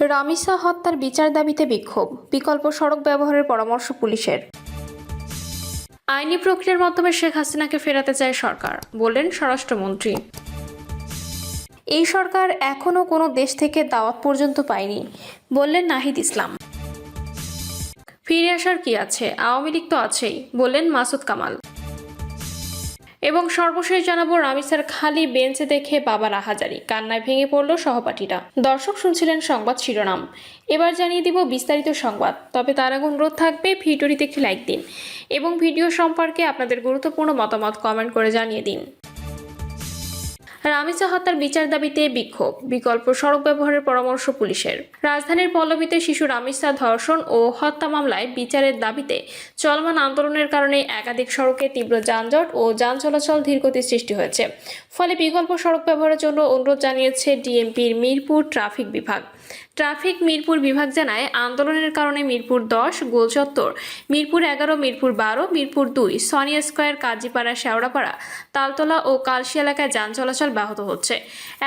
রামিসা হত্যার বিচার দাবিতে বিক্ষোভ, বিকল্প সড়ক ব্যবহারের পরামর্শ পুলিশের। আইনি প্রক্রিয়ার মাধ্যমে শেখ হাসিনাকে ফেরাতে চায় সরকার, বললেন স্বরাষ্ট্রমন্ত্রী। এই সরকার এখনো কোনো দেশ থেকে দাওয়াত পর্যন্ত পায়নি, বললেন নাহিদ ইসলাম। ফিরে আসার কি আছে, আওয়ামী লীগ তো আছেই, বললেন মাসুদ কামাল। এবং সর্বশেষ জানাবো, রামিসার খালি বেঞ্চে দেখে বাবার আহাজারি, কান্নায় ভেঙে পড়ল সহপাঠীরা। দর্শক শুনছিলেন সংবাদ শিরোনাম, এবার জানিয়ে দিব বিস্তারিত সংবাদ। তবে তার আগে অনুরোধ থাকবে ভিডিওটিতে একটি লাইক দিন এবং ভিডিও সম্পর্কে আপনাদের গুরুত্বপূর্ণ মতামত কমেন্ট করে জানিয়ে দিন। রামিসা হত্যার বিচার দাবিতে বিক্ষোভ, বিকল্প সড়ক ব্যবহারের পরামর্শ পুলিশের। রাজধানীর পল্লবীতে শিশু রামিসা ধর্ষণ ও হত্যা মামলায় বিচারের দাবিতে চলমান আন্দোলনের কারণে একাধিক সড়কে তীব্র যানজট ও যান চলাচল ধীরগতির সৃষ্টি হয়েছে। ফলে বিকল্প সড়ক ব্যবহারের জন্য অনুরোধ জানিয়েছে ডিএমপির মিরপুর ট্রাফিক বিভাগ। ট্রাফিক মিরপুর বিভাগ জানায়, আন্দোলনের কারণে মিরপুর 10, গোলচত্বর, মিরপুর 11, মিরপুর 12, মিরপুর 2, সোনিয়া স্কয়ার, কাজীপাড়া, শেওড়াপাড়া, তালতলা ও কালশি এলাকায় যান চলাচল ব্যাহত হচ্ছে।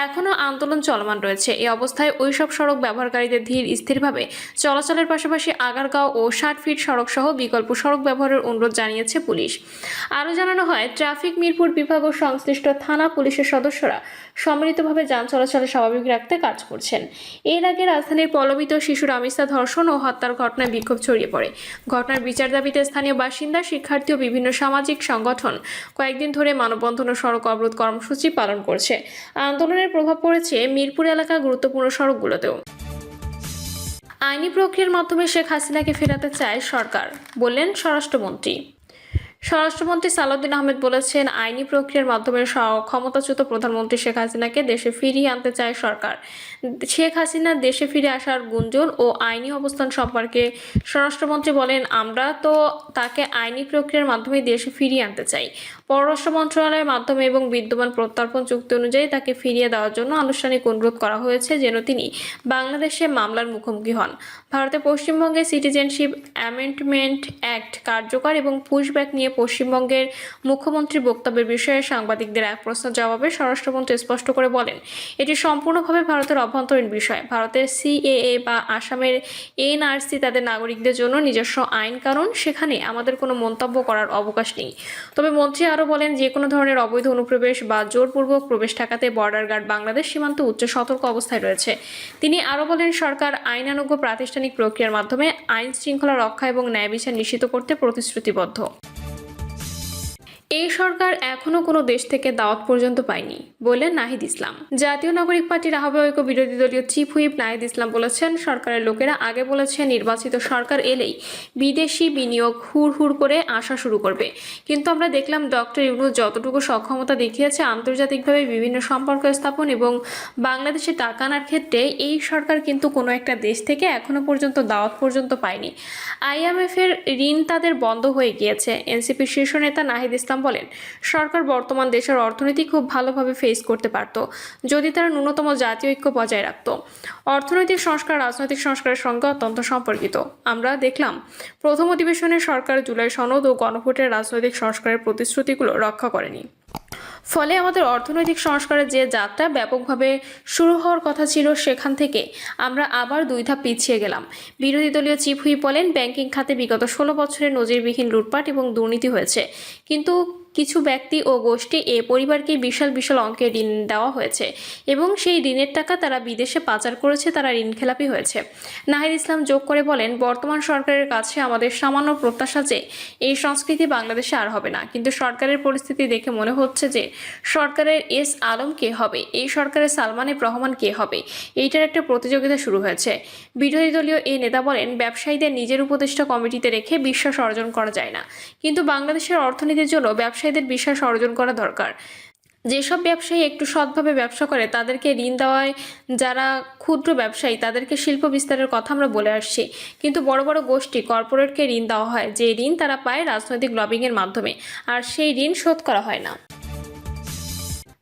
এখনও আন্দোলন চলমান রয়েছে। এই অবস্থায় ওইসব সড়ক ব্যবহারকারীদের ধীর স্থিরভাবে চলাচলের পাশাপাশি আগারগাঁও ও 60 ফিট সড়ক সহ বিকল্প সড়ক ব্যবহারের অনুরোধ জানিয়েছে পুলিশ। আরও জানানো হয়, ট্রাফিক মিরপুর বিভাগ ও সংশ্লিষ্ট থানা পুলিশের সদস্যরা সম্মিলিতভাবে যান চলাচল স্বাভাবিক রাখতে কাজ করছেন। এর আগে রাজধানীর পল্লবীতে শিশু রামিসা ধর্ষণ ও হত্যার ঘটনায় বিক্ষোভ ছড়িয়ে পড়ে। ঘটনার বিচার দাবিতে স্থানীয় বাসিন্দা, শিক্ষার্থী ও বিভিন্ন সামাজিক সংগঠন কয়েকদিন ধরে মানববন্ধন ও সড়ক অবরোধ কর্মসূচি পালন করছে। আন্দোলনের প্রভাব পড়েছে মিরপুর এলাকার গুরুত্বপূর্ণ সড়কগুলোতেও। আইনি প্রক্রিয়ার মাধ্যমে শেখ হাসিনাকে ফেরাতে চায় সরকার, বললেন স্বরাষ্ট্রমন্ত্রী। স্বরাষ্ট্রমন্ত্রী সালাউদ্দিন আহমেদ বলেছেন, আইনি প্রক্রিয়ার মাধ্যমে ক্ষমতাচ্যুত প্রধানমন্ত্রী শেখ হাসিনাকে দেশে ফিরিয়ে আনতে চায় সরকার। শেখ হাসিনা দেশে ফিরে আসার গুঞ্জন ও আইনি অবস্থান সম্পর্কে স্বরাষ্ট্রমন্ত্রী বলেন, আমরা তো তাকে আইনি প্রক্রিয়ার মাধ্যমে দেশে ফিরিয়ে আনতে চাই। পররাষ্ট্র মন্ত্রণালয়ের মাধ্যমে এবং বিদ্যমান প্রত্যর্পণ চুক্তি অনুযায়ী তাকে ফিরিয়ে দেওয়ার জন্য আনুষ্ঠানিক অনুরোধ করা হয়েছে, যেন তিনি বাংলাদেশে মামলার মুখোমুখি হন। ভারতে পশ্চিমবঙ্গে সিটিজেনশিপ অ্যামেন্ডমেন্ট অ্যাক্ট কার্যকর এবং পুশব্যাক নিয়ে পশ্চিমবঙ্গের মুখ্যমন্ত্রীর বক্তব্যের বিষয়ে সাংবাদিকদের এক প্রশ্নের জবাবে স্বরাষ্ট্রমন্ত্রী স্পষ্ট করে বলেন, এটি সম্পূর্ণভাবে ভারতের অভ্যন্তরীণ বিষয়। ভারতের সিএএ বা আসামের এনআরসি তাদের নাগরিকদের জন্য নিজস্ব আইন কানুন, সেখানে আমাদের কোনো মন্তব্য করার অবকাশ নেই। তবে মন্ত্রী আরও বলেন, যে কোনো ধরনের অবৈধ অনুপ্রবেশ বা জোরপূর্বক প্রবেশ ঠেকাতে বর্ডার গার্ড বাংলাদেশ সীমান্ত উচ্চ সতর্ক অবস্থায় রয়েছে। তিনি আরও বলেন, সরকার আইনানুগ প্রাতিষ্ঠানিক প্রক্রিয়ার মাধ্যমে আইন শৃঙ্খলা রক্ষা এবং ন্যায় বিচার নিশ্চিত করতে প্রতিশ্রুতিবদ্ধ। এই সরকার এখনো কোনো দেশ থেকে দাওয়াত পর্যন্ত পায়নি, বললেন নাহিদ ইসলাম। জাতীয় নাগরিক পার্টির আহ্বায়ক ও বিরোধী দলীয় চিফ হুইপ নাহিদ ইসলাম বলেছেন, সরকারের লোকেরা আগে বলেছে নির্বাচিত সরকার এলেই বিদেশি বিনিয়োগ হুড় করে আসা শুরু করবে। কিন্তু আমরা দেখলাম ডক্টর ইউনূস যতটুকু সক্ষমতা দেখিয়েছে আন্তর্জাতিকভাবে বিভিন্ন সম্পর্ক স্থাপন এবং বাংলাদেশে টাকা আনার ক্ষেত্রে, এই সরকার কিন্তু কোনো একটা দেশ থেকে এখনো পর্যন্ত দাওয়াত পর্যন্ত পায়নি। IMF এর ঋণ তাদের বন্ধ হয়ে গিয়েছে। এনসিপির শীর্ষ নেতা নাহিদ ইসলাম বলেন, সরকার বর্তমান দেশের অর্থনীতি খুব ভালোভাবে ফেস করতে পারত যদি তারা ন্যূনতম জাতীয় ঐক্য বজায় রাখত। অর্থনৈতিক সংস্কার রাজনৈতিক সংস্কারের সঙ্গে অত্যন্ত সম্পর্কিত। আমরা দেখলাম প্রথম অধিবেশনে সরকার জুলাই সনদ ও গণভোটের রাজনৈতিক সংস্কারের প্রতিশ্রুতিগুলো রক্ষা করেনি। ফলে আমাদের অর্থনৈতিক সংস্কারের যে যাত্রা ব্যাপকভাবে শুরু হওয়ার কথা ছিল, সেখান থেকে আমরা আবার 2 ধাপ পিছিয়ে গেলাম। বিরোধী দলীয় চিফ হুইপ বলেন, ব্যাংকিং খাতে বিগত 16 বছরে নজিরবিহীন লুটপাট এবং দুর্নীতি হয়েছে, কিন্তু কিছু ব্যক্তি ও গোষ্ঠী এ পরিবারকে বিশাল অঙ্কের ঋণ দেওয়া হয়েছে এবং সেই ঋণের টাকা তারা বিদেশে পাচার করেছে, তারা ঋণখেলাপি হয়েছে। নাহিদ ইসলাম যোগ করে বলেন, বর্তমান সরকারের কাছে আমাদের সামান্য প্রত্যাশা যে এই সংস্কৃতি বাংলাদেশে আর হবে না, কিন্তু সরকারের পরিস্থিতি দেখে মনে হচ্ছে যে সরকারের এস আলম কে হবে, এই সরকারের সালমান এফ রহমান কে হবে, এইটার একটা প্রতিযোগিতা শুরু হয়েছে। বিরোধী দলীয় এই নেতা বলেন, ব্যবসায়ীদের নিজের উপদেষ্টা কমিটিতে রেখে বিশ্বাস অর্জন করা যায় না, কিন্তু বাংলাদেশের অর্থনীতির জন্য ব্যবসায়ীদের বিশ্বাস অর্জন করা দরকার। যেসব ব্যবসায়ী একটু সৎভাবে ব্যবসা করে তাদেরকে ঋণ দেওয়ায়, যারা ক্ষুদ্র ব্যবসায়ী তাদেরকে শিল্প বিস্তারের কথা আমরা বলে আসছি, কিন্তু বড় বড় গোষ্ঠী কর্পোরেটকে ঋণ দেওয়া হয়, যে ঋণ তারা পায় রাজনৈতিক লবিংয়ের মাধ্যমে, আর সেই ঋণ শোধ করা হয় না।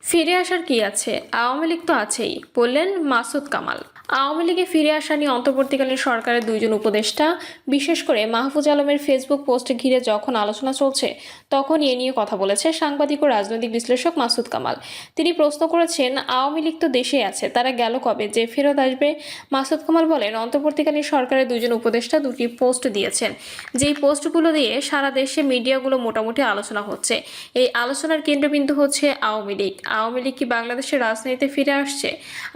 ফিরে আসার কি আছে, আওয়ামী লীগ তো আছেই, বললেন মাসুদ কামাল। আওয়ামী লীগে ফিরে আসা নিয়ে অন্তর্বর্তীকালীন সরকারের দুইজন উপদেষ্টা, বিশেষ করে মাহফুজ আলমের ফেসবুক পোস্ট ঘিরে যখন আলোচনা চলছে, তখন এ নিয়ে কথা বলেছে সাংবাদিক ও রাজনৈতিক বিশ্লেষক মাসুদ কামাল। তিনি প্রশ্ন করেছেন, আওয়ামী লীগ তো দেশেই আছে, তারা গেল কবে যে ফেরত আসবে? মাসুদ কামাল বলেন, অন্তর্বর্তীকালীন সরকারের দুইজন উপদেষ্টা দুটি পোস্ট দিয়েছেন, যেই পোস্টগুলো দিয়ে সারা দেশে মিডিয়াগুলো মোটামুটি আলোচনা হচ্ছে। এই আলোচনার কেন্দ্রবিন্দু হচ্ছে আওয়ামী লীগ। আওয়ামী লীগ কি বাংলাদেশের রাজনীতিতে ফিরে আসছে?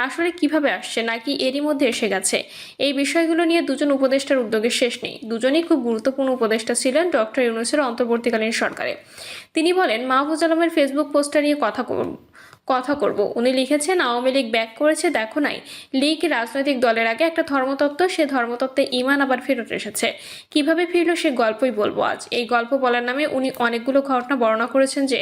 আসলে কিভাবে আসছে, নাকি এরই মধ্যে এসে গেছে? এই বিষয়গুলো নিয়ে দুজন উপদেষ্টার উদ্যোগের শেষ নেই। দুজনেই খুব গুরুত্বপূর্ণ উপদেষ্টা ছিলেন ডক্টর ইউনূসের অন্তর্বর্তীকালীন সরকারে। তিনি বলেন, মাহফুজ আলমের ফেসবুক পোস্টটা নিয়ে কথা করব। উনি লিখেছেন, আওয়ামী লীগ ব্যাক করেছে, দেখো নাই? লীগ রাজনৈতিক দলের আগে একটা ধর্মতত্ত্ব, সে ধর্মতত্ত্বে ঈমান আবার ফেরত এসেছে। কিভাবে ফিরল সে গল্পই বলবো আজ। এই গল্প বলার নামে উনি অনেকগুলো ঘটনা বর্ণনা করেছেন যে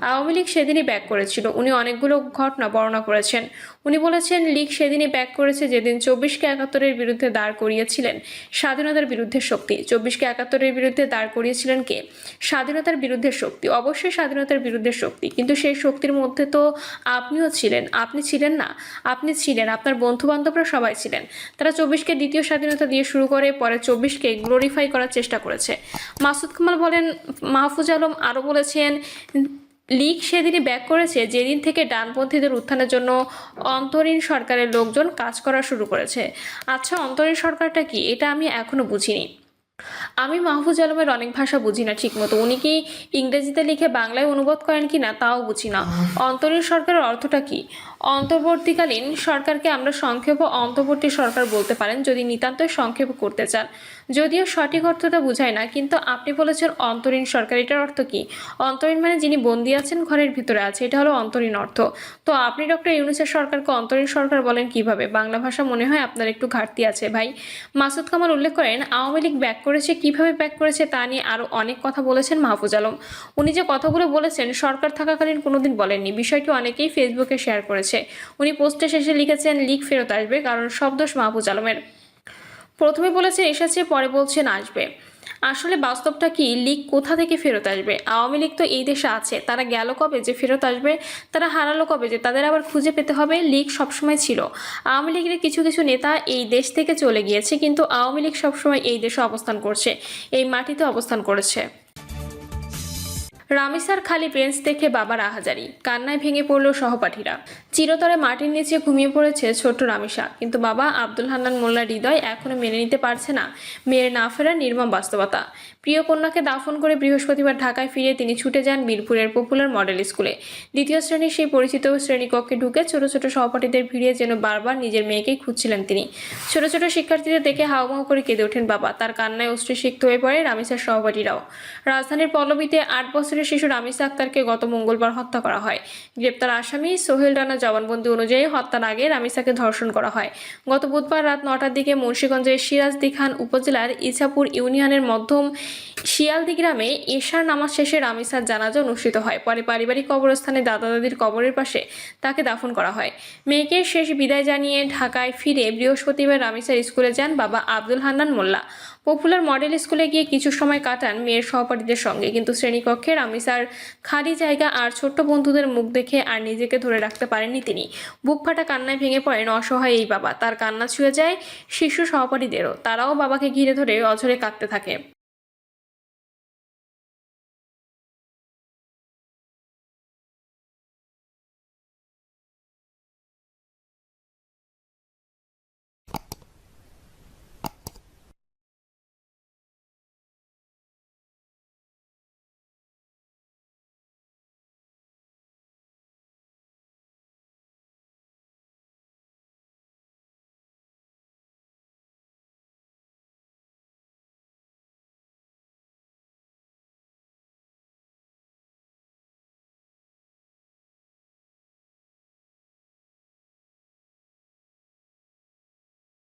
আওয়ামী লীগ সেদিনই ব্যাক করেছিল। উনি অনেকগুলো ঘটনা বর্ণনা করেছেন। উনি বলেছেন, লীগ সেদিনই ব্যাক করেছে যেদিন 24কে 71-এর বিরুদ্ধে দাঁড় করিয়েছিলেন স্বাধীনতার বিরুদ্ধে শক্তি। 24কে 71-এর বিরুদ্ধে দাঁড় করিয়েছিলেন কে? স্বাধীনতার বিরুদ্ধে শক্তি। অবশ্যই স্বাধীনতার বিরুদ্ধে শক্তি, কিন্তু সেই শক্তির মধ্যে তো আপনিও ছিলেন। আপনি ছিলেন না? আপনি ছিলেন, আপনার বন্ধু বান্ধবরা সবাই ছিলেন। তারা 24কে দ্বিতীয় স্বাধীনতা দিয়ে শুরু করে পরে 24কে গ্লোরিফাই করার চেষ্টা করেছে। মাসুদ কামাল বলেন, মাহফুজ আলম আরও বলেছেন, লীগ সেদিনই ব্যাক করেছে যেদিন থেকে ডানপন্থীদের উত্থানের জন্য অন্তরীণ সরকারের লোকজন কাজ করা শুরু করেছে। আচ্ছা, অন্তরীণ সরকারটা কি? এটা আমি এখনো বুঝিনি। আমি মাহফুজ আলমের অনেক ভাষা বুঝি না ঠিকমতো। উনি কি ইংরেজিতে লিখে বাংলায় অনুবাদ করেন কি না তাও বুঝি না। অন্তরীণ সরকারের অর্থটা কি? অন্তর্বর্তীকালীন সরকারকে আমরা সংক্ষেপ অন্তর্বর্তী সরকার বলতে পারেন যদি নিতান্তই সংক্ষেপ করতে চান। যদিও সঠিক অর্থটা বুঝায় না, কিন্তু আপনি বলেছেন অন্তরীণ সরকার, এটার অর্থ কি? অন্তরীণ মানে যিনি বন্দী আছেন, ঘরের ভিতরে আছে, এটা হলো অন্তরীণ অর্থ। তো আপনি ডক্টর ইউনূসের সরকারকে অন্তরীণ সরকার বলেন কিভাবে? বাংলা ভাষা মনে হয় আপনার একটু ঘাটতি আছে ভাই। মাসুদ কামাল উল্লেখ করেন, আওয়ামী লীগ ব্যাক করেছে, কিভাবে ব্যাক করেছে তা নিয়ে আরও অনেক কথা বলেছেন মাহফুজ আলম। উনি যে কথাগুলো বলেছেন সরকার থাকাকালীন কোনোদিন বলেননি। বিষয়টি অনেকেই ফেসবুকে শেয়ার করেছে। উনি পোস্টে শেষে লিখেছেন, লীগ ফেরত আসবে, কারণ সব দোষ মাহফুজ আলমের। প্রথমে বলেছে এসেছে, পরে বলছেন আসবে। আসলে বাস্তবটা কি? লীগ কোথা থেকে ফেরত আসবে? আওয়ামী লীগ তো এই দেশে আছে, তারা গেল কবে যে ফেরত আসবে? তারা হারালো কবে যে তাদের আবার খুঁজে পেতে হবে? লীগ সবসময় ছিল। আওয়ামী লীগের কিছু কিছু নেতা এই দেশ থেকে চলে গিয়েছে, কিন্তু আওয়ামী লীগ সবসময় এই দেশে অবস্থান করছে, এই মাটিতে অবস্থান করেছে। রামিসার খালি বেঞ্চ দেখে বাবার আহাজারি, কান্নায় ভেঙে পড়ল সহপাঠীরা। চিরতরে মাটির নিচে ঘুমিয়ে পড়েছে ছোট্ট রামিসা, কিন্তু বাবা আব্দুল হান্নান মোল্লার হৃদয় এখনো মেনে নিতে পারছে না মেয়ের না ফেরার নির্মম বাস্তবতা। প্রিয় কন্যাকে দাফন করে বৃহস্পতিবার ঢাকায় ফিরে তিনি ছুটে যান বীরপুরের পপুলার মডেল স্কুলে। দ্বিতীয় শ্রেণীর সেই পরিচিত শ্রেণীকক্ষে ঢুকে ছোট ছোট সহপাঠীদের ভিড়ে যেন বারবার নিজের মেয়েকেই খুঁজছিলেন তিনি। ছোট ছোট শিক্ষার্থীদের দেখে হাউমাউ করে কেঁদে ওঠেন বাবা। তার কান্নায় অশ্রুসিক্ত হয়ে পড়ে রামিসার সহপাঠীরাও। রাজধানীর পল্লবীতে 8 বছরের শিশু রামিসা আক্তারকে গত মঙ্গলবার হত্যা করা হয়। গ্রেপ্তার আসামি সোহেল রানা জবানবন্দি অনুযায়ী হত্যার আগে রামিসাকে ধর্ষণ করা হয়। গত বুধবার রাত 9টার দিকে মুন্সিগঞ্জের সিরাজদি খান উপজেলার ইছাপুর ইউনিয়নের মধ্যম শিয়ালদি গ্রামে এশার নামাজ শেষে রামিসার জানাজা অনুষ্ঠিত হয়। পরে পারিবারিক কবরস্থানে দাদা দাদির কবরের পাশে তাকে দাফন করা হয়। মেয়েকে শেষ বিদায় জানিয়ে ঢাকায় ফিরে বৃহস্পতিবার রামিসার স্কুলে যান বাবা আব্দুল হান্নান মোল্লা। পপুলার মডেল স্কুলে গিয়ে কিছু সময় কাটান মেয়ের সহপাঠীদের সঙ্গে, কিন্তু শ্রেণীকক্ষে রামিসার খালি জায়গা আর ছোট্ট বন্ধুদের মুখ দেখে আর নিজেকে ধরে রাখতে পারেননি তিনি। বুক ফাটা কান্নায় ভেঙে পড়েন অসহায় এই বাবা। তার কান্না ছুঁয়ে যায় শিশু সহপাঠীদেরও। তারাও বাবাকে ঘিরে ধরে অঝরে কাঁদতে থাকে।